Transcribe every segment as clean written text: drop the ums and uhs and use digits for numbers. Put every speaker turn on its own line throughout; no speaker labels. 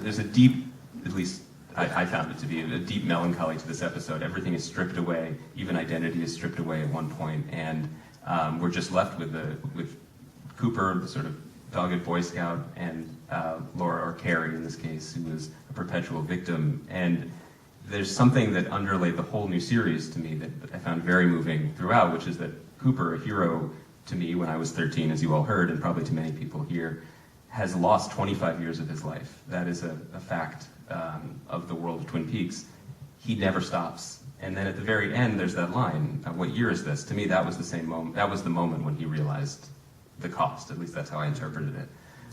there's a deep, at least I found it to be, a deep melancholy to this episode. Everything is stripped away, even identity is stripped away at one point, and we're just left with Cooper, the sort of dogged Boy Scout, and Laura, or Carrie in this case, who was a perpetual victim. And there's something that underlaid the whole new series to me that I found very moving throughout, which is that Cooper, a hero to me when I was 13, as you all heard, and probably to many people here, has lost 25 years of his life. That is a fact of the world of Twin Peaks. He never stops. And then at the very end, there's that line, what year is this? To me, that was the same moment. That was the moment when he realized the cost. At least that's how I interpreted it.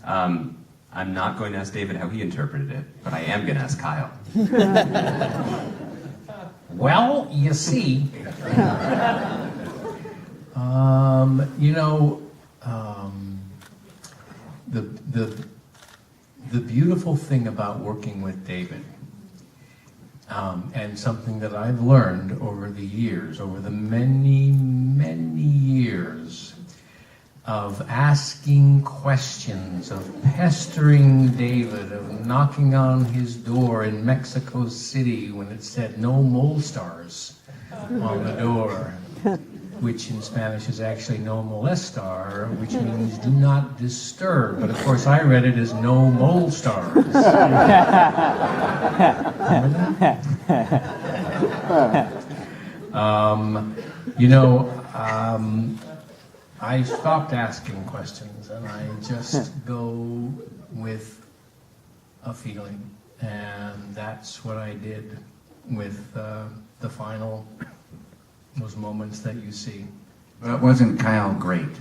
I'm not going to ask David how he interpreted it, but I am going to ask Kyle.
Well, you see, the beautiful thing about working with David, and something that I've learned over the years, over the many, many years of asking questions, of pestering David, of knocking on his door in Mexico City when it said no mole stars on the door, which in Spanish is actually no molestar, which means do not disturb. But of course I read it as no mole stars. I stopped asking questions and I just go with a feeling. And that's what I did with the final, those moments that you see.
But wasn't Kyle great?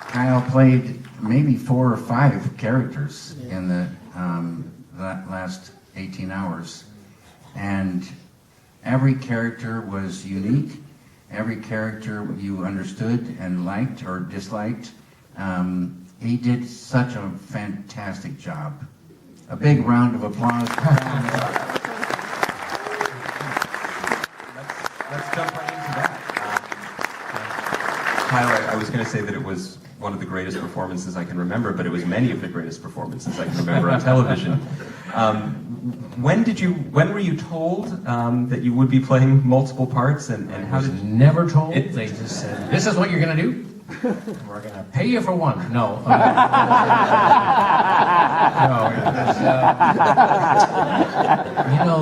Kyle played maybe 4 or 5 characters in the last 18 hours. And every character was unique. Every character you understood and liked or disliked. He did such a fantastic job. A big round of applause.
Let's jump right into that. Kyle, I was going to say that it was one of the greatest performances I can remember, but it was many of the greatest performances I can remember on television. When were you told that you would be playing multiple parts, and how did you...
Never told. They just said, "This is what you're going to do. We're going to pay you for one." No. No.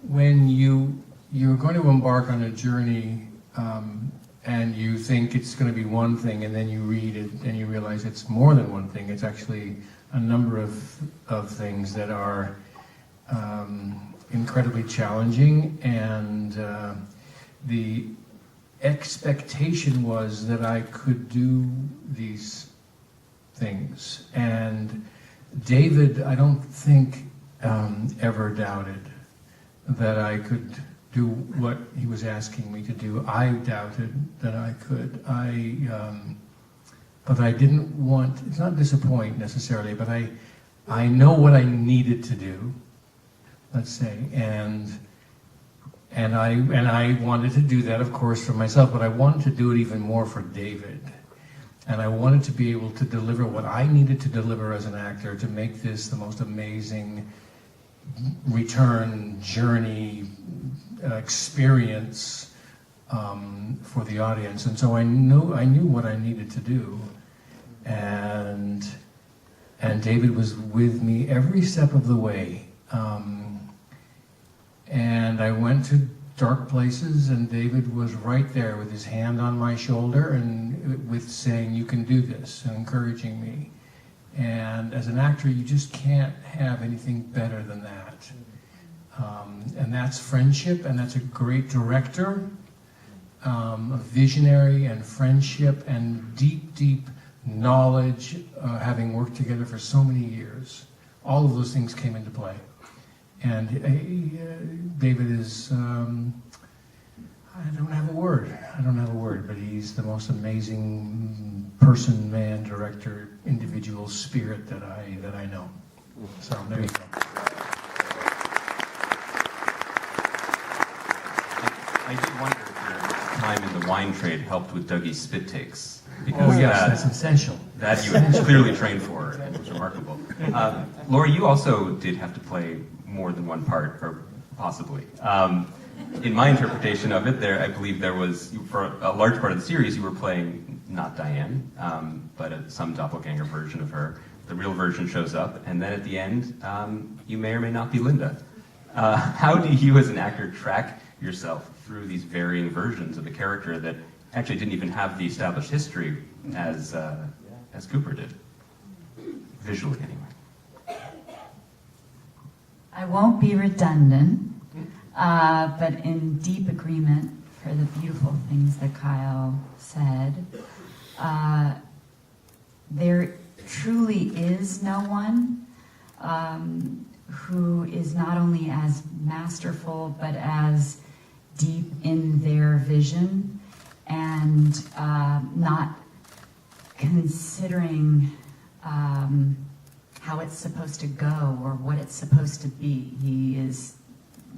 When you're going to embark on a journey, and you think it's going to be one thing, and then you read it and you realize it's more than one thing. It's actually a number of things that are incredibly challenging, and the expectation was that I could do these things. And David, I don't think, ever doubted that I could do what he was asking me to do. I doubted that I could. But I didn't want, it's not disappoint necessarily, but I know what I needed to do, let's say, and I wanted to do that, of course, for myself, but I wanted to do it even more for David. And I wanted to be able to deliver what I needed to deliver as an actor to make this the most amazing return journey experience for the audience. And so I knew what I needed to do. And David was with me every step of the way. And I went to dark places, and David was right there with his hand on my shoulder and with saying, "You can do this," and encouraging me. And as an actor, you just can't have anything better than that. And that's friendship, and that's a great director, a visionary, and friendship, and deep, deep knowledge, having worked together for so many years. All of those things came into play. And David is, I don't have a word, but he's the most amazing person, man, director, individual spirit that I know. So there you go.
I did wonder if your time in the wine trade helped with Dougie's spit takes.
Oh yes, that's essential.
That you had clearly trained for, and it was remarkable. Laura, you also did have to play more than one part, or possibly. In my interpretation of it, I believe there was, for a large part of the series, you were playing not Diane, but some doppelganger version of her. The real version shows up, and then at the end, you may or may not be Linda. How do you, as an actor, track yourself through these varying versions of a character that actually didn't even have the established history as Cooper did, visually anyway?
I won't be redundant, but in deep agreement for the beautiful things that Kyle said, there truly is no one who is not only as masterful but as deep in their vision and not considering how it's supposed to go or what it's supposed to be. He is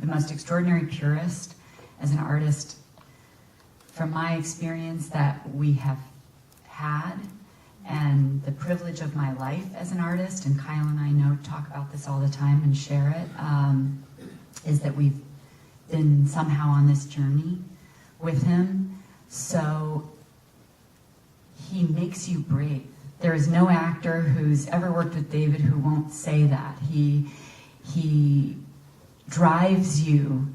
the most extraordinary purist as an artist, from my experience, that we have had, and the privilege of my life as an artist, and Kyle and I talk about this all the time and share it, is that we've been somehow on this journey with him. So he makes you brave. There is no actor who's ever worked with David who won't say that. He drives you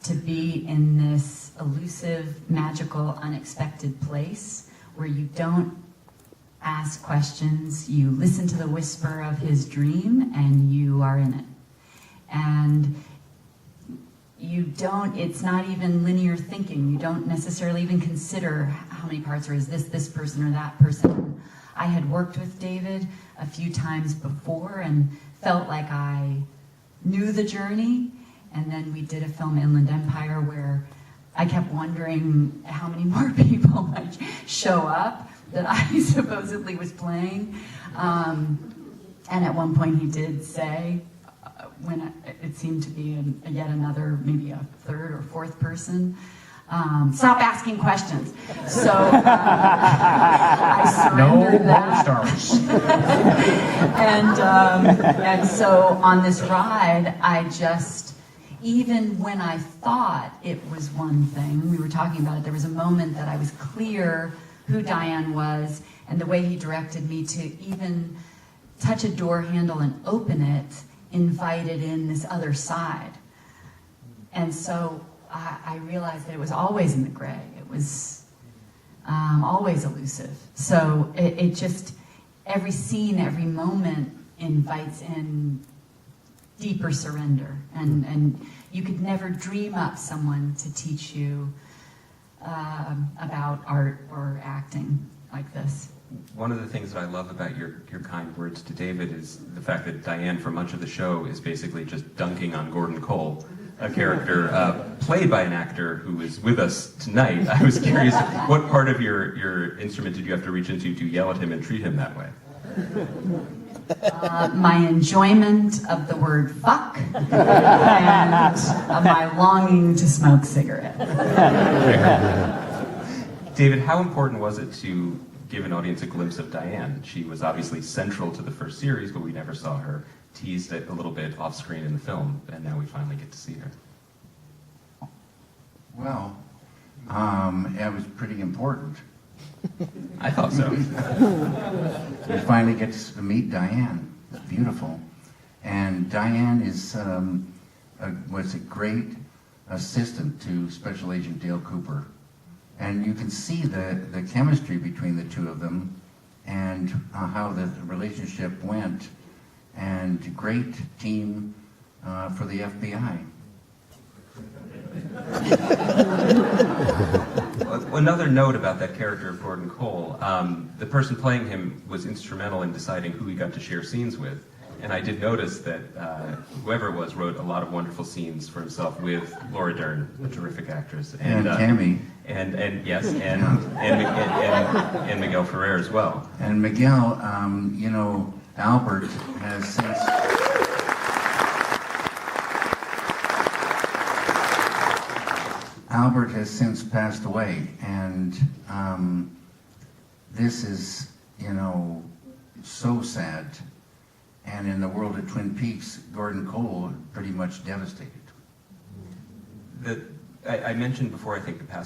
to be in this elusive, magical, unexpected place where you don't ask questions, you listen to the whisper of his dream, and you are in it. And it's not even linear thinking. You don't necessarily even consider how many parts, or is this person or that person. I had worked with David a few times before and felt like I knew the journey, and then we did a film, Inland Empire, where I kept wondering how many more people might show up that I supposedly was playing. And at one point he did say, when it seemed to be yet another, maybe a third or fourth person, stop asking questions. So I surrendered that.
Stars.
And so on this ride, I just, even when I thought it was one thing, we were talking about it, there was a moment that I was clear who Diane was, and the way he directed me to even touch a door handle and open it invited in this other side. And so I realized that it was always in the gray. It was always elusive. So it just, every scene, every moment invites in deeper surrender. And you could never dream up someone to teach you about art or acting like this.
One of the things that I love about your kind words to David is the fact that Diane, for much of the show, is basically just dunking on Gordon Cole, a character played by an actor who is with us tonight. I was curious, what part of your instrument did you have to reach into to yell at him and treat him that way?
My enjoyment of the word fuck and my longing to smoke cigarettes.
David, how important was it to give an audience a glimpse of Diane? She was obviously central to the first series, but we never saw her, teased it a little bit off screen in the film, and now we finally get to see her.
Well, it was pretty important.
I thought so.
We finally get to meet Diane. It's beautiful. And Diane was a great assistant to Special Agent Dale Cooper. And you can see the chemistry between the two of them and how the relationship went. And great team for the FBI.
Another note about that character of Gordon Cole, the person playing him was instrumental in deciding who he got to share scenes with. And I did notice that whoever it was wrote a lot of wonderful scenes for himself with Laura Dern, a terrific actress.
And Tammy.
And yes, and Miguel Ferrer as well.
And Miguel, Albert has since... Albert has since passed away, and this is, so sad. And in the world of Twin Peaks, Gordon Cole pretty much devastated.
I mentioned before, I think, the past